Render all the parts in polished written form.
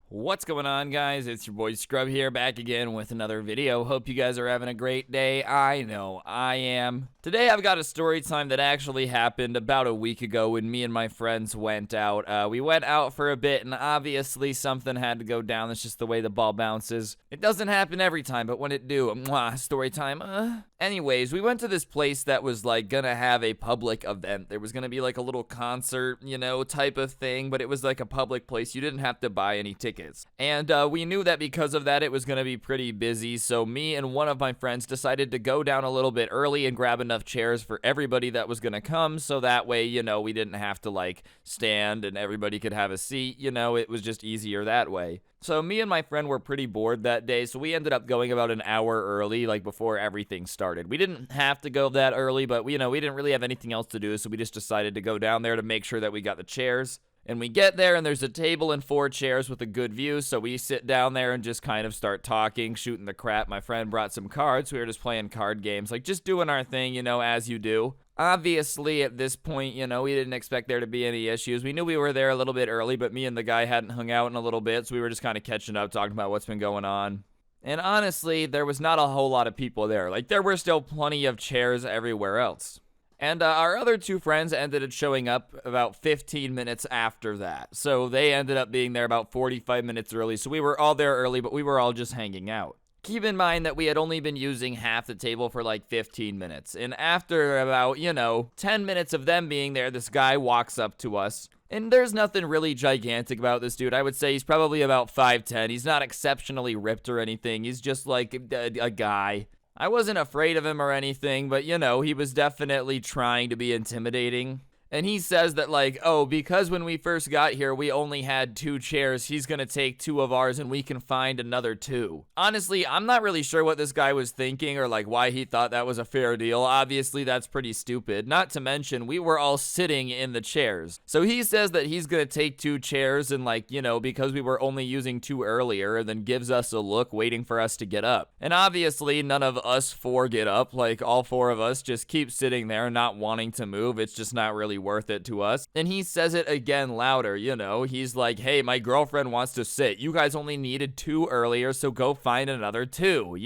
What's going on, guys? It's your boy Scrub here, back again with another video. Hope you guys are having a great day. I know I am. Today I've got a story time that actually happened about a week ago when me and my friends went out. We went out for a bit and obviously something had to go down. That's just the way the ball bounces. It doesn't happen every time, but when it do, story time. Anyways, we went to this place that was like gonna have a public event. There was gonna be like a little concert, type of thing, but it was like a public place. You didn't have to buy any tickets. And we knew that because of that, it was going to be pretty busy. So me and one of my friends decided to go down a little bit early and grab enough chairs for everybody that was going to come. So that way, we didn't have to like stand and everybody could have a seat. It was just easier that way. So me and my friend were pretty bored that day, so we ended up going about an hour early, like before everything started. We didn't have to go that early, but we didn't really have anything else to do, so we just decided to go down there to make sure that we got the chairs. And we get there and there's a table and 4 chairs with a good view, so we sit down there and just kind of start talking, shooting the crap. My friend brought some cards, we were just playing card games, like just doing our thing, as you do. Obviously, at this point, we didn't expect there to be any issues. We knew we were there a little bit early, but me and the guy hadn't hung out in a little bit, so we were just kind of catching up, talking about what's been going on. And honestly, there was not a whole lot of people there. Like, there were still plenty of chairs everywhere else. And our other 2 friends ended up showing up about 15 minutes after that. So they ended up being there about 45 minutes early. So we were all there early, but we were all just hanging out. Keep in mind that we had only been using half the table for like 15 minutes. And after about, 10 minutes of them being there, this guy walks up to us. And there's nothing really gigantic about this dude. I would say he's probably about 5'10". He's not exceptionally ripped or anything. He's just like a guy. I wasn't afraid of him or anything, but he was definitely trying to be intimidating. And he says that like, oh, because when we first got here, we only had 2 chairs, he's gonna take 2 of ours and we can find another 2. Honestly, I'm not really sure what this guy was thinking or like why he thought that was a fair deal. Obviously, that's pretty stupid. Not to mention, we were all sitting in the chairs. So he says that he's gonna take 2 chairs and like, because we were only using 2 earlier, and then gives us a look waiting for us to get up. And obviously, none of us 4 get up. Like, all 4 of us just keep sitting there not wanting to move. It's just not really worth it to us. And he says it again louder, he's like, hey, my girlfriend wants to sit. You guys only needed 2 earlier, so go find another 2,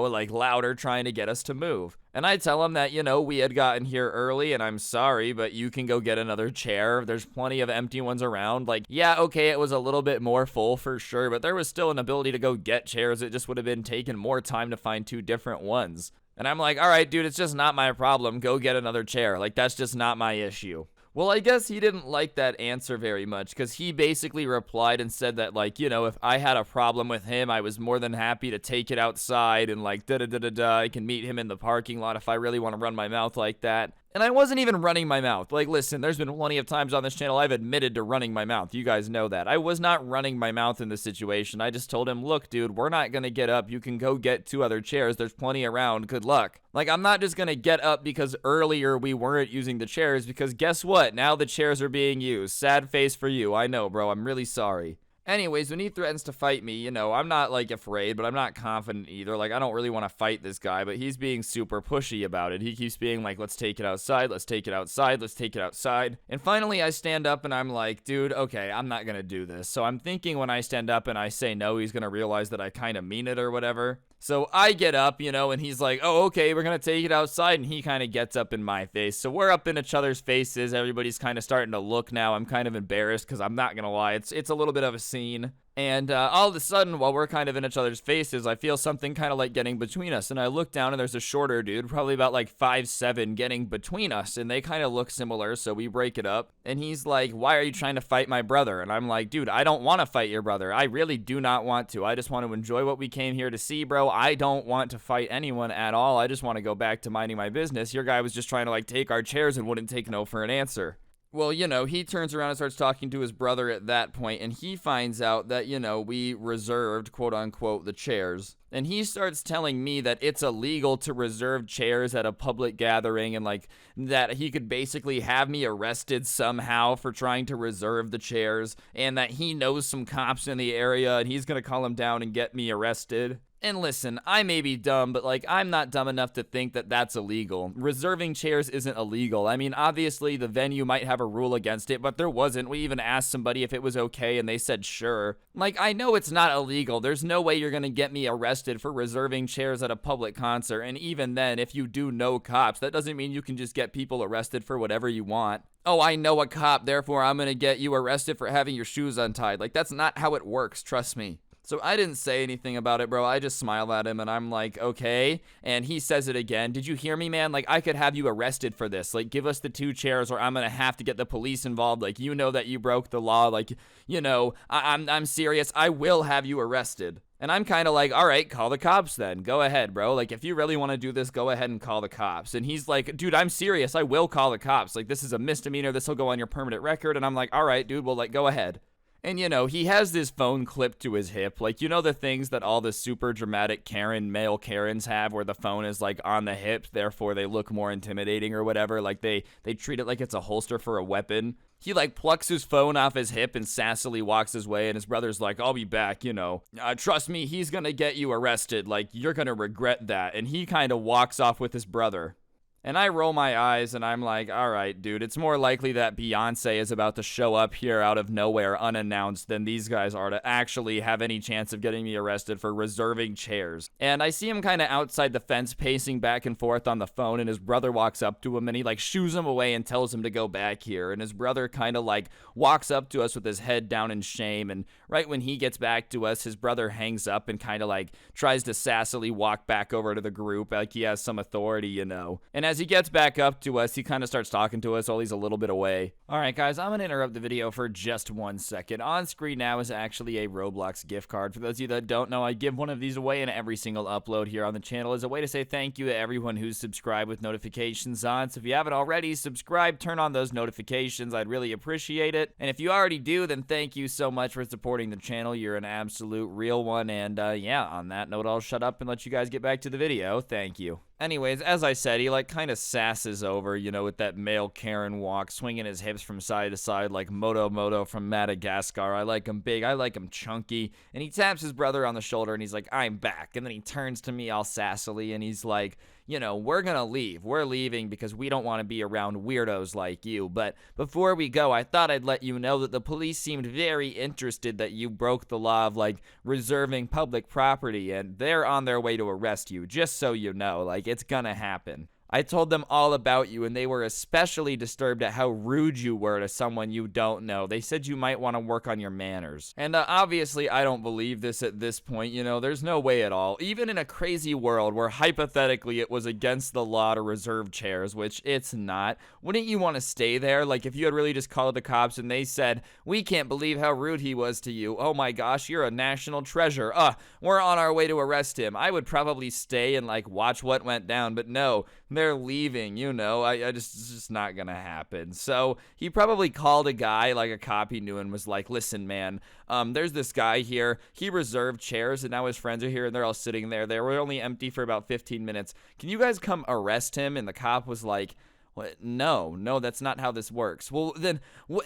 like louder, trying to get us to move. And I tell him that, we had gotten here early and I'm sorry, but you can go get another chair. There's plenty of empty ones around. Like, yeah, okay, it was a little bit more full for sure, but there was still an ability to go get chairs. It just would have been taking more time to find 2 different ones. And I'm like, all right, dude, it's just not my problem. Go get another chair. Like, that's just not my issue. Well, I guess he didn't like that answer very much, because he basically replied and said that, like, if I had a problem with him, I was more than happy to take it outside and, like, I can meet him in the parking lot if I really want to run my mouth like that. And I wasn't even running my mouth. Like, listen, there's been plenty of times on this channel I've admitted to running my mouth. You guys know that. I was not running my mouth in this situation. I just told him, look, dude, we're not going to get up. You can go get 2 other chairs. There's plenty around. Good luck. Like, I'm not just going to get up because earlier we weren't using the chairs, because guess what? Now the chairs are being used. Sad face for you. I know, bro. I'm really sorry. Anyways, when he threatens to fight me, I'm not, like, afraid, but I'm not confident either. Like, I don't really want to fight this guy, but he's being super pushy about it. He keeps being like, let's take it outside, let's take it outside, let's take it outside. And finally, I stand up and I'm like, dude, okay, I'm not gonna do this. So I'm thinking when I stand up and I say no, he's gonna realize that I kind of mean it or whatever. So I get up, and he's like, oh, okay, we're going to take it outside. And he kind of gets up in my face. So we're up in each other's faces. Everybody's kind of starting to look now. I'm kind of embarrassed because I'm not going to lie. It's a little bit of a scene. And all of a sudden, while we're kind of in each other's faces, I feel something kind of like getting between us. And I look down and there's a shorter dude, probably about like 5'7", getting between us. And they kind of look similar, so we break it up. And he's like, why are you trying to fight my brother? And I'm like, dude, I don't want to fight your brother. I really do not want to. I just want to enjoy what we came here to see, bro. I don't want to fight anyone at all. I just want to go back to minding my business. Your guy was just trying to like take our chairs and wouldn't take no for an answer. Well, he turns around and starts talking to his brother at that point, and he finds out that, we reserved, quote-unquote, the chairs. And he starts telling me that it's illegal to reserve chairs at a public gathering, and, like, that he could basically have me arrested somehow for trying to reserve the chairs, and that he knows some cops in the area, and he's gonna call him down and get me arrested. And listen, I may be dumb, but like, I'm not dumb enough to think that that's illegal. Reserving chairs isn't illegal. I mean, obviously, the venue might have a rule against it, but there wasn't. We even asked somebody if it was okay, and they said sure. Like, I know it's not illegal. There's no way you're gonna get me arrested for reserving chairs at a public concert, and even then, if you do know cops, that doesn't mean you can just get people arrested for whatever you want. Oh, I know a cop, therefore I'm gonna get you arrested for having your shoes untied. Like, that's not how it works, trust me. So I didn't say anything about it, bro. I just smile at him and I'm like, okay. And he says it again. Did you hear me, man? Like, I could have you arrested for this. Like, give us the 2 chairs or I'm going to have to get the police involved. Like, you know that you broke the law. Like, you know, I'm serious. I will have you arrested. And I'm kind of like, all right, call the cops then. Go ahead, bro. Like, if you really want to do this, go ahead and call the cops. And he's like, dude, I'm serious. I will call the cops. Like, this is a misdemeanor. This will go on your permanent record. And I'm like, all right, dude, well, like, go ahead. And, you know, he has this phone clipped to his hip. Like, you know the things that all the super dramatic male Karens have where the phone is, like, on the hip, therefore they look more intimidating or whatever? Like, they treat it like it's a holster for a weapon. He, like, plucks his phone off his hip and sassily walks his way, and his brother's like, I'll be back, you know. Trust me, he's gonna get you arrested. Like, you're gonna regret that. And he kind of walks off with his brother. And I roll my eyes and I'm like, all right, dude, it's more likely that Beyonce is about to show up here out of nowhere unannounced than these guys are to actually have any chance of getting me arrested for reserving chairs. And I see him kind of outside the fence pacing back and forth on the phone, and his brother walks up to him and he like shoos him away and tells him to go back here. And his brother kind of like walks up to us with his head down in shame, and right when he gets back to us, his brother hangs up and kind of like tries to sassily walk back over to the group like he has some authority, you know. And as he gets back up to us, he kind of starts talking to us while he's a little bit away. Alright guys, I'm going to interrupt the video for just 1 second. On screen now is actually a Roblox gift card. For those of you that don't know, I give one of these away in every single upload here on the channel as a way to say thank you to everyone who's subscribed with notifications on. So if you haven't already, subscribe, turn on those notifications. I'd really appreciate it. And if you already do, then thank you so much for supporting the channel. You're an absolute real one. And yeah, on that note, I'll shut up and let you guys get back to the video. Thank you. Anyways, as I said, he like kind of sasses over, you know, with that male Karen walk, swinging his hips from side to side like Moto from Madagascar. I like him big, I like him chunky. And he taps his brother on the shoulder and he's like, I'm back. And then he turns to me all sassily and he's like, you know, we're gonna leave. We're leaving because we don't want to be around weirdos like you. But before we go, I thought I'd let you know that the police seemed very interested that you broke the law of, like, reserving public property, and they're on their way to arrest you, just so you know. Like, it's gonna happen. I told them all about you, and they were especially disturbed at how rude you were to someone you don't know. They said you might want to work on your manners. And obviously, I don't believe this at this point. You know, there's no way at all. Even in a crazy world where hypothetically it was against the law to reserve chairs, which it's not, wouldn't you want to stay there? Like, if you had really just called the cops and they said, we can't believe how rude he was to you. Oh my gosh, you're a national treasure. We're on our way to arrest him. I would probably stay and, like, watch what went down, but no. They're leaving, you know. It's just not gonna happen. So he probably called a guy, like a cop he knew, and was like, listen, man, there's this guy here. He reserved chairs, and now his friends are here, and they're all sitting there. They were only empty for about 15 minutes. Can you guys come arrest him? And the cop was like, what? No, that's not how this works. Well, then,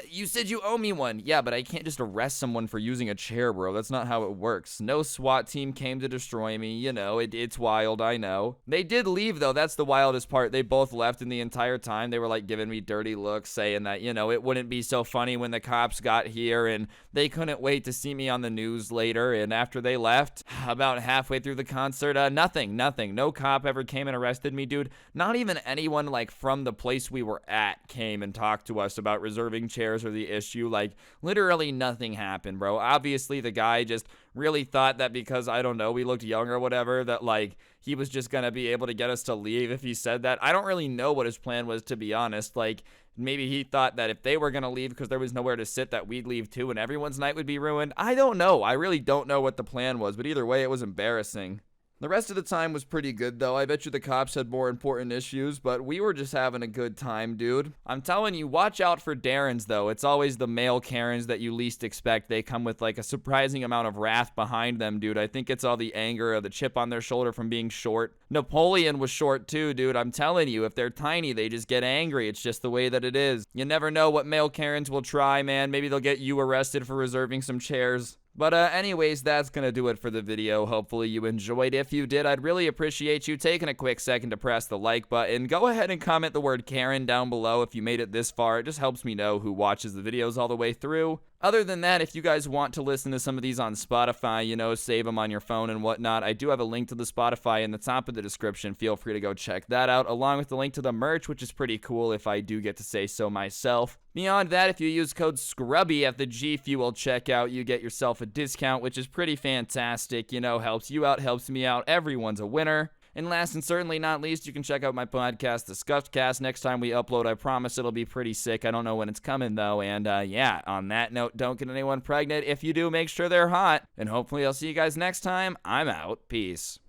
you said you owe me one. Yeah, but I can't just arrest someone for using a chair, bro. That's not how it works. No SWAT team came to destroy me. You know, it's wild, I know. They did leave, though. That's the wildest part. They both left, and the entire time they were, like, giving me dirty looks, saying that, you know, it wouldn't be so funny when the cops got here, and they couldn't wait to see me on the news later. And after they left, about halfway through the concert, nothing. No cop ever came and arrested me, dude. Not even anyone, like, from the place we were at came and talked to us about reserving chairs or the issue. Like, literally nothing happened, bro. Obviously, the guy just really thought that because, I don't know, we looked young or whatever, that, like, he was just gonna be able to get us to leave if he said that. I don't really know what his plan was, to be honest. Like, maybe he thought that if they were gonna leave because there was nowhere to sit, that we'd leave too and everyone's night would be ruined. I don't know. I really don't know what the plan was, but either way, it was embarrassing. The rest of the time was pretty good, though. I bet you the cops had more important issues, but we were just having a good time, dude. I'm telling you, watch out for Darrens, though. It's always the male Karens that you least expect. They come with, like, a surprising amount of wrath behind them, dude. I think it's all the anger or the chip on their shoulder from being short. Napoleon was short, too, dude. I'm telling you, if they're tiny, they just get angry. It's just the way that it is. You never know what male Karens will try, man. Maybe they'll get you arrested for reserving some chairs. But anyways, that's gonna do it for the video. Hopefully you enjoyed. If you did, I'd really appreciate you taking a quick second to press the like button. Go ahead and comment the word Karen down below if you made it this far. It just helps me know who watches the videos all the way through. Other than that, if you guys want to listen to some of these on Spotify, you know, save them on your phone and whatnot, I do have a link to the Spotify in the top of the description. Feel free to go check that out, along with the link to the merch, which is pretty cool if I do get to say so myself. Beyond that, if you use code SCRUBBY at the G Fuel checkout, you get yourself a discount, which is pretty fantastic. You know, helps you out, helps me out. Everyone's a winner. And last and certainly not least, you can check out my podcast, The Scuffed Cast. Next time we upload, I promise it'll be pretty sick. I don't know when it's coming, though. And yeah, on that note, don't get anyone pregnant. If you do, make sure they're hot. And hopefully I'll see you guys next time. I'm out. Peace.